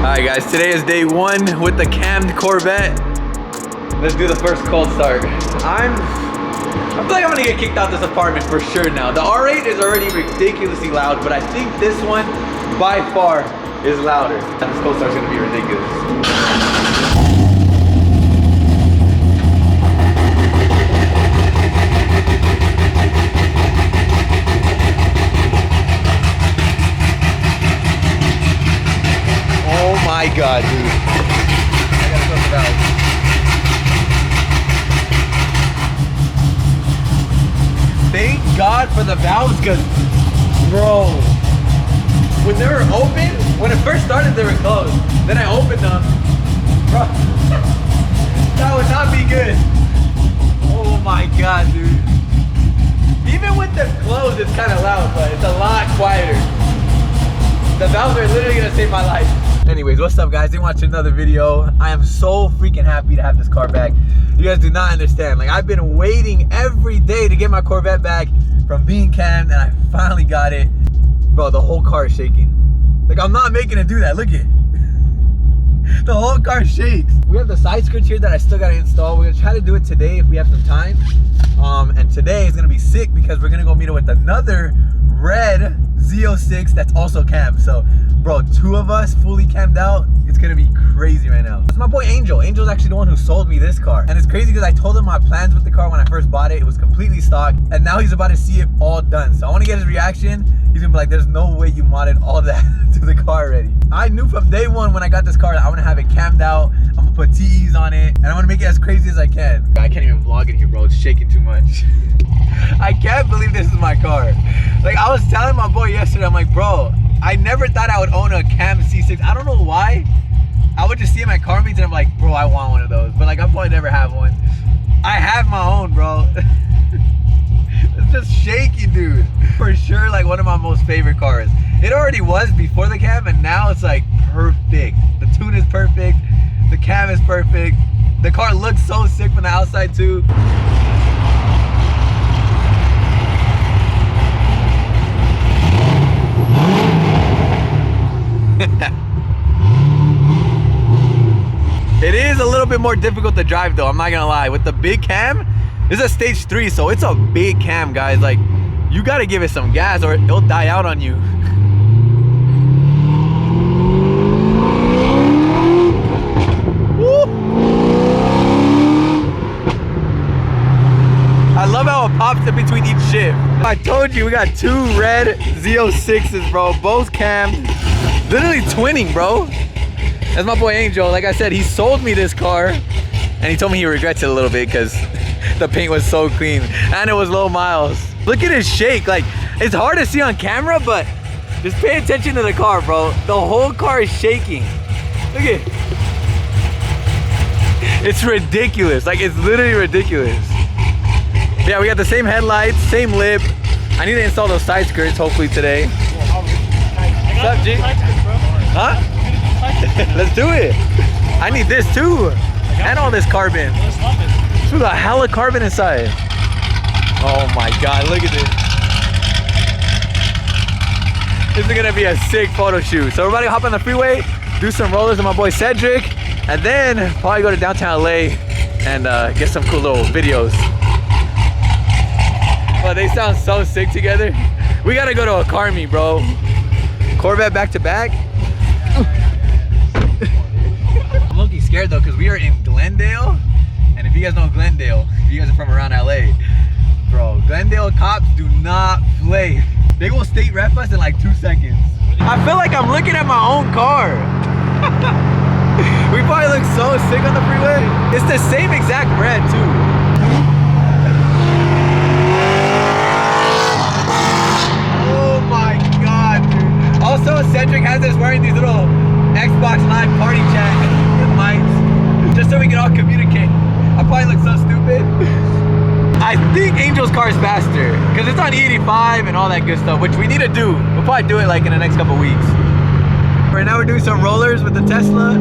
Alright guys, today is day one with the cammed Corvette. Let's do the first cold start. I feel like I'm gonna get kicked out this apartment for sure now. The R8 is already ridiculously loud, but I think this one by far is louder. This cold start's gonna be ridiculous. Oh my god, dude. I gotta close the valve. Thank God for the valves, because, bro, when they were open, when it first started, they were closed. Then I opened them. Bro, that would not be good. Oh my god, dude. Even with them closed, it's kind of loud, but it's a lot quieter. The valves are literally gonna save my life. Anyways, what's up guys? You watch another video. I am so freaking happy to have this car back. You guys do not understand. Like, I've been waiting every day to get my Corvette back from being cammed, and I finally got it. Bro, the whole car is shaking. Like, I'm not making it do that. Look at the whole car shakes. We have the side skirts here that I still gotta install. We're gonna try to do it today if we have some time. And today is gonna be sick because we're gonna go meet it with another red Z06 that's also cammed. So bro, two of us fully cammed out. It's gonna be crazy right now. It's my boy Angel. Angel's actually the one who sold me this car. And it's crazy because I told him my plans with the car when I first bought it. It was completely stock, and now he's about to see it all done. So I want to get his reaction. He's gonna be like, there's no way you modded all that to the car already. I knew from day one when I got this car that I want to have it cammed out. I'm gonna put TEs on it, and I'm gonna make it as crazy as I can. I can't even vlog in here, bro. It's shaking too much. I can't believe this is my car. Like, I was telling my boy yesterday, I'm like, bro, I never thought I would own a cam C6. I don't know why. I would just see him at car meets and I'm like, bro, I want one of those. But like, I'll probably never have one. I have my own, bro. It's just shaky, dude. For sure, like one of my most favorite cars. It already was before the cam, and now it's like perfect. The tune is perfect. The cam is perfect. The car looks so sick from the outside too. It is a little bit more difficult to drive though, I'm not gonna lie. With the big cam, this is a stage 3, so it's a big cam, guys. Like, you gotta give it some gas or it'll die out on you. Woo. I love how it pops in between each shift. I told you we got two red Z06s, bro, both cammed. Literally twinning, bro. That's my boy Angel. Like I said, he sold me this car, and he told me he regrets it a little bit because the paint was so clean and it was low miles. Look at his shake. Like, it's hard to see on camera, but just pay attention to the car, bro. The whole car is shaking. Look at it. It's ridiculous. Like, it's literally ridiculous. Yeah, we got the same headlights, same lip. I need to install those side skirts hopefully today. What's up, G? Huh? Let's do it. I need this too. And all this carbon. There's a hella carbon inside. Oh my god, look at this. This is gonna be a sick photo shoot. So everybody hop on the freeway, do some rollers with my boy Cedric, and then probably go to downtown LA and get some cool little videos. Well, they sound so sick together. We gotta go to a car meet, bro. Corvette back to back. I'm low-key scared though, because we are in Glendale, and if you guys know Glendale, if you guys are from around LA, bro, Glendale cops do not play. They will state ref us in like 2 seconds. I feel like I'm looking at my own car. We probably look so sick on the freeway. It's the same exact red too. Oh my god, dude. Also, Cedric has us wearing these little Xbox Live party chat mics, just so we can all communicate. I probably look so stupid. I think Angel's car is faster because it's on E85 and all that good stuff, which we need to do. We'll probably do it like in the next couple weeks. Right now we're doing some rollers with the Tesla.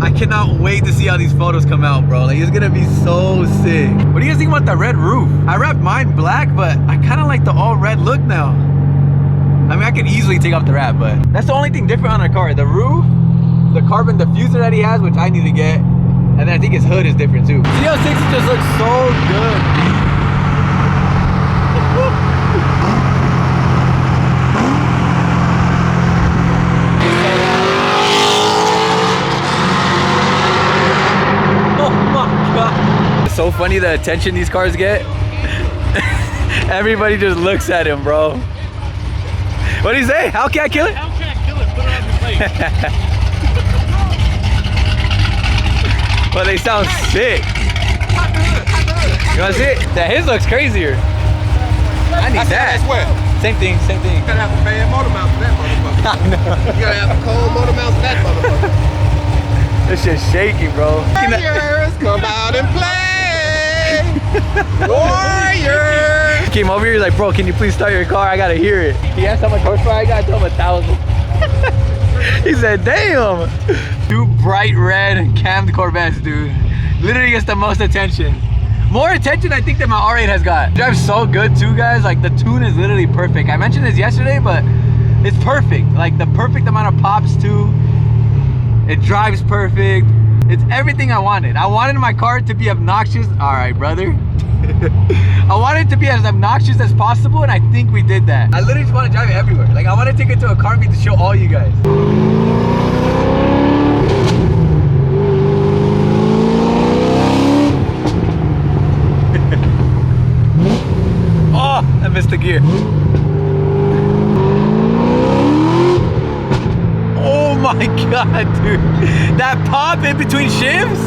I cannot wait to see how these photos come out, bro. Like, it's gonna be so sick. What do you guys think about the red roof? I wrapped mine black, but I kind of like the all red look now. I mean, I could easily take off the wrap, but that's the only thing different on our car. The roof, the carbon diffuser that he has, which I need to get. And then I think his hood is different too. Z06 just looks so good. Oh my God. It's so funny the attention these cars get. Everybody just looks at him, bro. What do you say? How can I kill it? How can I kill it? Put it on your plate. But they sound sick. You wanna see it? That his looks crazier. I need that. That's what? Same thing, same thing. You gotta have a bad motor mount for that motherfucker. I know. You gotta have a cold motor mount for that motherfucker. This shit's shaking, bro. Warriors, come out and play. Warriors. He came over here, he's like, bro, can you please start your car? I gotta hear it. He asked how much horsepower I got, I told him 1,000. He said, damn. 2 bright red cammed Corvettes, dude. Literally gets the most attention. More attention, I think, than my R8 has got. It drives so good too, guys. Like, the tune is literally perfect. I mentioned this yesterday, but it's perfect. Like, the perfect amount of pops too. It drives perfect. It's everything I wanted. I wanted my car to be obnoxious. All right, brother. I wanted it to be as obnoxious as possible, and I think we did that. I literally just want to drive it everywhere. Like, I want to take it to a car meet to show all you guys. Oh, I missed the gear. Oh my God, dude. That pop in between shifts?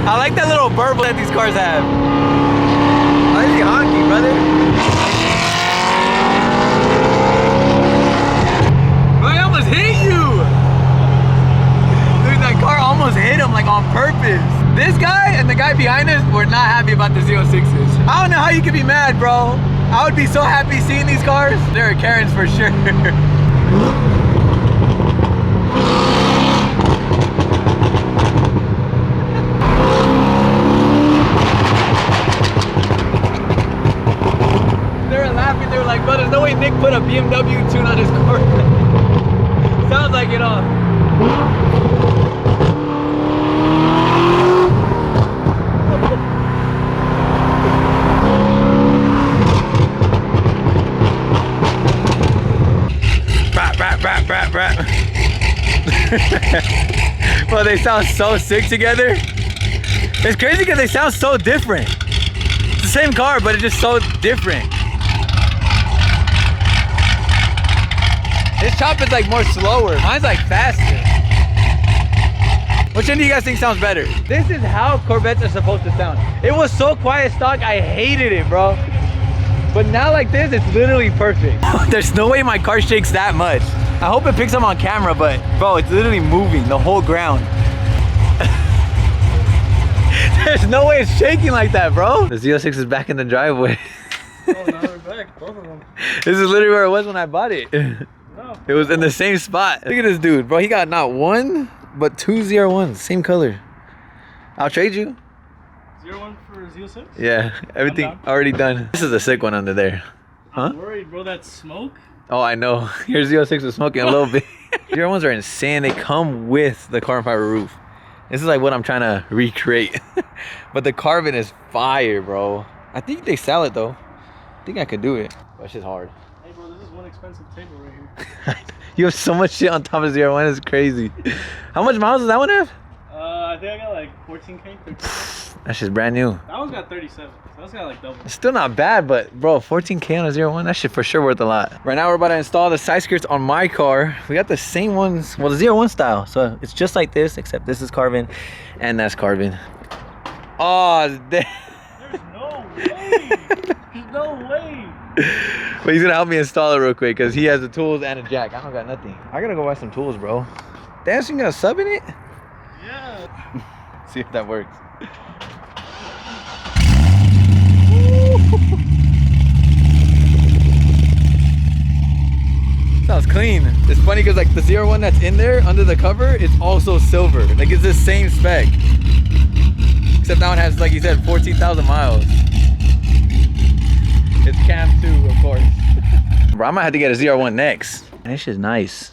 I like that little burble that these cars have. Why is he honking, brother? Bro, I almost hit you! Dude, that car almost hit him like on purpose. This guy and the guy behind us were not happy about the Z06s. I don't know how you could be mad, bro. I would be so happy seeing these cars. They're Karens for sure. They were like, bro, there's no way Nick put a BMW tune on his car. Sounds like it all. Well, they sound so sick together. It's crazy because they sound so different. It's the same car, but it's just so different. This chop is like more slower. Mine's like faster. Which one do you guys think sounds better? This is how Corvettes are supposed to sound. It was so quiet stock, I hated it, bro. But now like this, it's literally perfect. There's no way my car shakes that much. I hope it picks up on camera, but bro, it's literally moving the whole ground. There's no way it's shaking like that, bro. The Z06 is back in the driveway. Oh, now we're back, both of them. This is literally where it was when I bought it. No. It was in the same spot. Look at this dude, bro. He got not one, but 2 Z01s, same color. I'll trade you. 01 for Z06? Yeah, everything already done. This is a sick one under there. Huh? I'm worried, bro. That smoke. Oh, I know. Your Z06 is smoking a little bit. Z01s are insane. They come with the carbon fiber roof. This is like what I'm trying to recreate. But the carbon is fire, bro. I think they sell it though. I think I could do it. But it's just hard. Hey, bro, this is one expensive table right here. You have so much shit on top of Z01. It's crazy. How much miles does that one have? I think I got like 14K, 13K. That's just brand new. That one's got 37. So that's got like double. It's still not bad, but bro, 14K on a Z01, that shit for sure worth a lot. Right now we're about to install the side skirts on my car. We got the same ones, well, the Z01 style. So it's just like this, except this is carbon and that's carbon. Oh, There's no way. There's no way. But he's gonna help me install it real quick because he has the tools and a jack. I don't got nothing. I gotta go buy some tools, bro. Damn, so you got a sub in it? Yeah. See if that works. Sounds clean. It's funny because like the ZR1 that's in there under the cover, it's also silver. Like it's the same spec. Except that one has, like you said, 14,000 miles. It's cam 2, of course. Bro, I might have to get a ZR1 next. This shit's nice.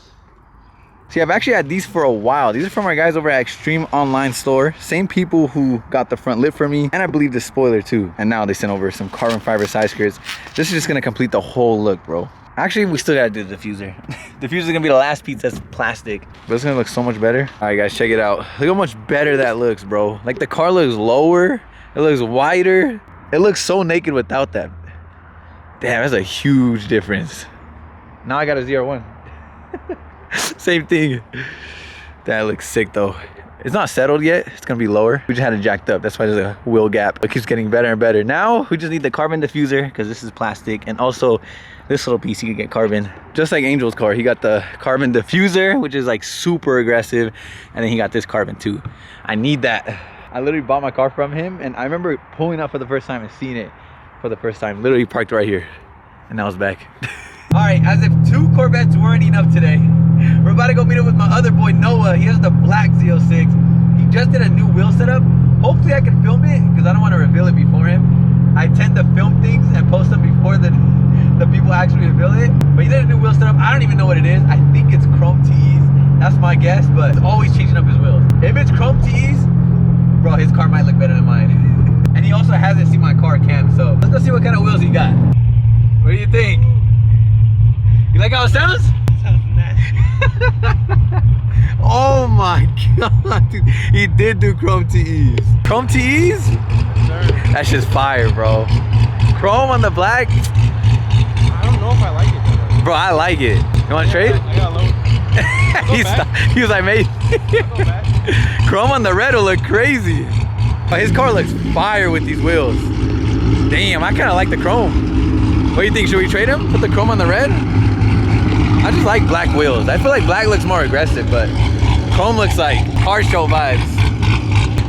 See, I've actually had these for a while. These are from our guys over at Extreme Online Store. Same people who got the front lip for me, and I believe the spoiler too. And now they sent over some carbon fiber side skirts. This is just gonna complete the whole look, bro. Actually, we still gotta do the diffuser. Diffuser is gonna be the last piece that's plastic. But it's gonna look so much better. All right, guys, check it out. Look how much better that looks, bro. Like the car looks lower, it looks wider. It looks so naked without that. Damn, that's a huge difference. Now I got a ZR1. Same thing. That looks sick though. It's not settled yet. It's gonna be lower. We just had it jacked up. That's why there's a wheel gap. It keeps getting better and better. Now we just need the carbon diffuser because this is plastic, and also this little piece you can get carbon. Just like Angel's car, he got the carbon diffuser, which is like super aggressive, and then he got this carbon too. I need that. I literally bought my car from him, and I remember pulling up for the first time and seeing it for the first time. Literally parked right here, and now it's back. All right, as if 2 Corvettes weren't enough today, we're about to go meet up with my other boy Noah. He has the black Z06. He just did a new wheel setup. Hopefully I can film it because I don't want to reveal it before him. I tend to film things and post them before the people actually reveal it. But he did a new wheel setup. I don't even know what it is. I think it's chrome TEs. That's my guess, but it's always changing up his wheels. If it's chrome TEs, bro, his car might look better than mine. And he also hasn't seen my car cam, so let's go see what kind of wheels he got. What do you think? You like how it sounds? Sounds nasty. Oh my god, dude. He did do chrome TEs. Chrome TEs? That's just fire, bro. Chrome on the black? I don't know if I like it. Bro, I like it. You want to trade? I got low. He was like, mate. Chrome on the red will look crazy. But his car looks fire with these wheels. Damn, I kind of like the chrome. What do you think? Should we trade him? Put the chrome on the red? I just like black wheels. I feel like black looks more aggressive, but chrome looks like car show vibes.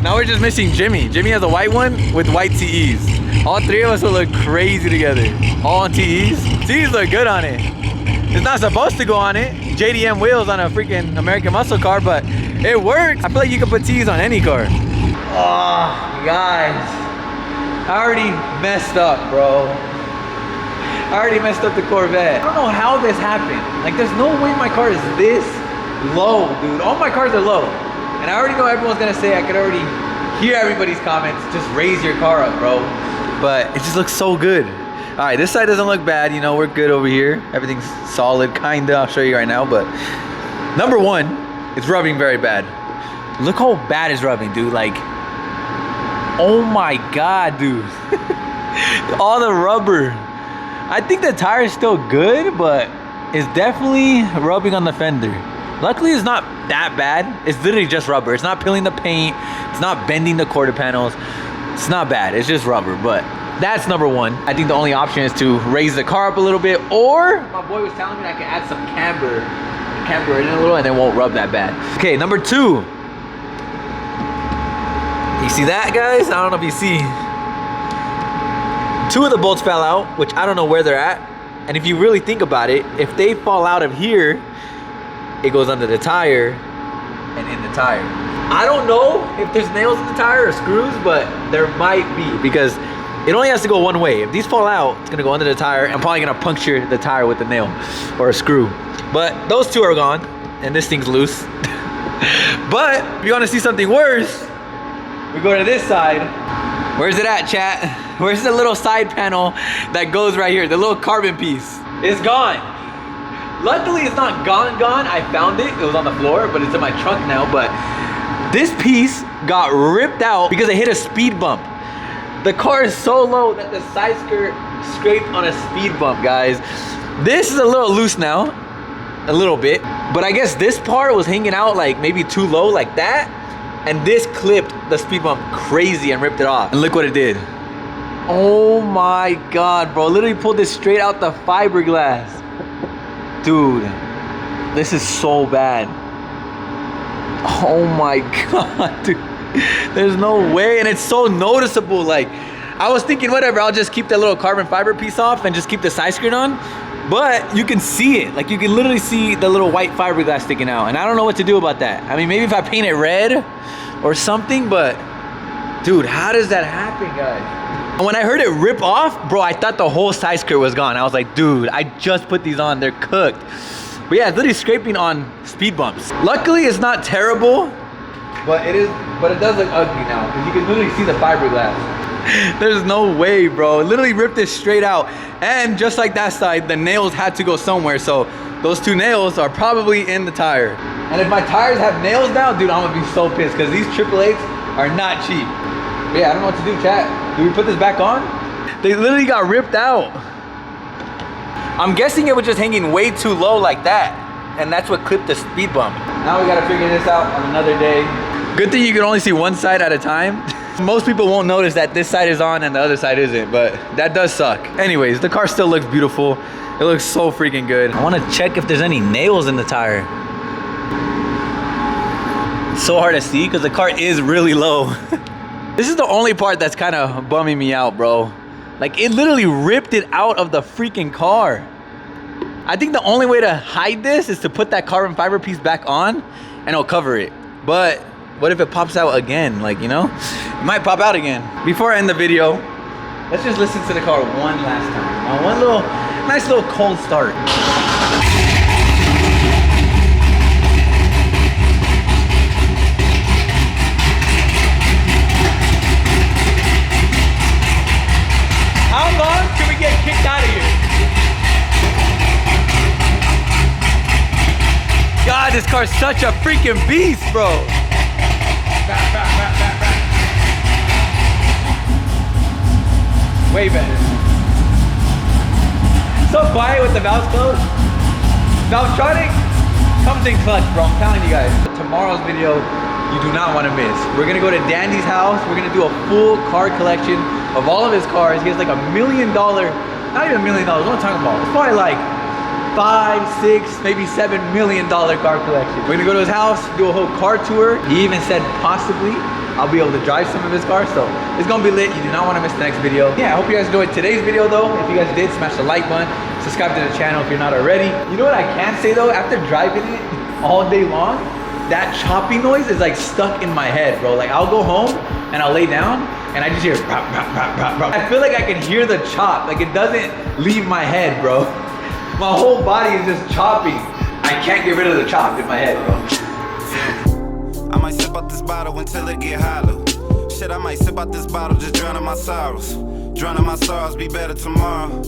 Now we're just missing Jimmy. Jimmy has a white one with white TEs. All 3 of us will look crazy together. All on TEs. TEs look good on it. It's not supposed to go on it. JDM wheels on a freaking American muscle car, but it works. I feel like you can put TEs on any car. Oh, guys. I already messed up, bro. I already messed up the Corvette. I don't know how this happened. Like, there's no way my car is this low, dude. All my cars are low. And I already know everyone's gonna say, I could already hear everybody's comments, just raise your car up, bro. But it just looks so good. All right, this side doesn't look bad. You know, we're good over here. Everything's solid, kinda. I'll show you right now. But number 1, it's rubbing very bad. Look how bad it's rubbing, dude. Like, oh my God, dude. All the rubber. I think the tire is still good, but it's definitely rubbing on the fender. Luckily, it's not that bad. It's literally just rubber. It's not peeling the paint. It's not bending the quarter panels. It's not bad. It's just rubber, but that's number 1. I think the only option is to raise the car up a little bit, or my boy was telling me I could add some camber in a little, and it won't rub that bad. Okay, number 2. You see that, guys? I don't know if you see. 2 of the bolts fell out, which I don't know where they're at. And if you really think about it, if they fall out of here, it goes under the tire and in the tire. I don't know if there's nails in the tire or screws, but there might be, because it only has to go one way. If these fall out, it's gonna go under the tire. I'm probably gonna puncture the tire with a nail or a screw. But those 2 are gone, and this thing's loose. But if you wanna see something worse, we go to this side. Where's it at, chat? Where's the little side panel that goes right here? The little carbon piece. It's gone. Luckily, it's not gone. I found it. It was on the floor, but it's in my trunk now. But this piece got ripped out because it hit a speed bump. The car is so low that the side skirt scraped on a speed bump, guys. This is a little loose now. A little bit. But I guess this part was hanging out like maybe too low like that. And this clipped the speed bump crazy and ripped it off. And look what it did. Oh my God, bro. Literally pulled this straight out the fiberglass. Dude, this is so bad. Oh my God, dude. There's no way. And it's so noticeable. Like, I was thinking, whatever, I'll just keep that little carbon fiber piece off and just keep the side skirt on. But you can see it. Like you can literally see the little white fiberglass sticking out. And I don't know what to do about that. I mean, maybe if I paint it red or something, but dude, how does that happen, guys? And when I heard it rip off, bro, I thought the whole side skirt was gone. I was like, dude, I just put these on, they're cooked. But yeah, it's literally scraping on speed bumps. Luckily, it's not terrible, but it does look ugly now, because you can literally see the fiberglass. There's no way, bro. It literally ripped it straight out. And just like that side, the nails had to go somewhere. So those 2 nails are probably in the tire. And if my tires have nails now, dude, I'm gonna be so pissed, because these AAAs are not cheap. But yeah, I don't know what to do, chat. Do we put this back on? They literally got ripped out. I'm guessing it was just hanging way too low like that. And that's what clipped the speed bump. Now we gotta figure this out on another day. Good thing you can only see one side at a time. Most people won't notice that this side is on and the other side isn't, but that does suck. Anyways, the car still looks beautiful. It looks so freaking good. I wanna check if there's any nails in the tire. It's so hard to see because the car is really low. This is the only part that's kind of bumming me out, bro. Like, it literally ripped it out of the freaking car. I think the only way to hide this is to put that carbon fiber piece back on and it'll cover it. But what if it pops out again? Like, you know, it might pop out again. Before I end the video, let's just listen to the car one last time. One little, nice little cold start. How long can we get kicked out of here? God, this car's such a freaking beast, bro. Way better. So quiet with the valves closed. Valvetronic comes in clutch, bro. I'm telling you guys. Tomorrow's video, you do not want to miss. We're gonna go to Dandy's house. We're gonna do a full car collection of all of his cars. He has like $1 million, not even $1 million, what am I talking about? It's probably like $5, $6, maybe $7 million car collection. We're gonna go to his house, do a whole car tour. He even said possibly I'll be able to drive some of his cars, so it's gonna be lit. You do not want to miss the next video. Yeah, I hope you guys enjoyed today's video though. If you guys did, smash the like button, subscribe to the channel if you're not already. You know what I can say though, after driving it all day long, that chopping noise is like stuck in my head, bro. Like I'll go home and I'll lay down and I just hear rah, rah, rah, rah, rah. I feel like I can hear the chop. Like it doesn't leave my head, bro. My whole body is just chopping. I can't get rid of the chop in my head, bro. I might sip out this bottle until it get hollow. Shit, I might sip out this bottle, just drowning my sorrows. Drowning my sorrows, be better tomorrow.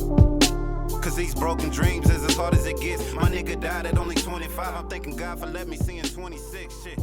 Cause these broken dreams is as hard as it gets. My nigga died at only 25. I'm thanking God for letting me see in 26. Shit.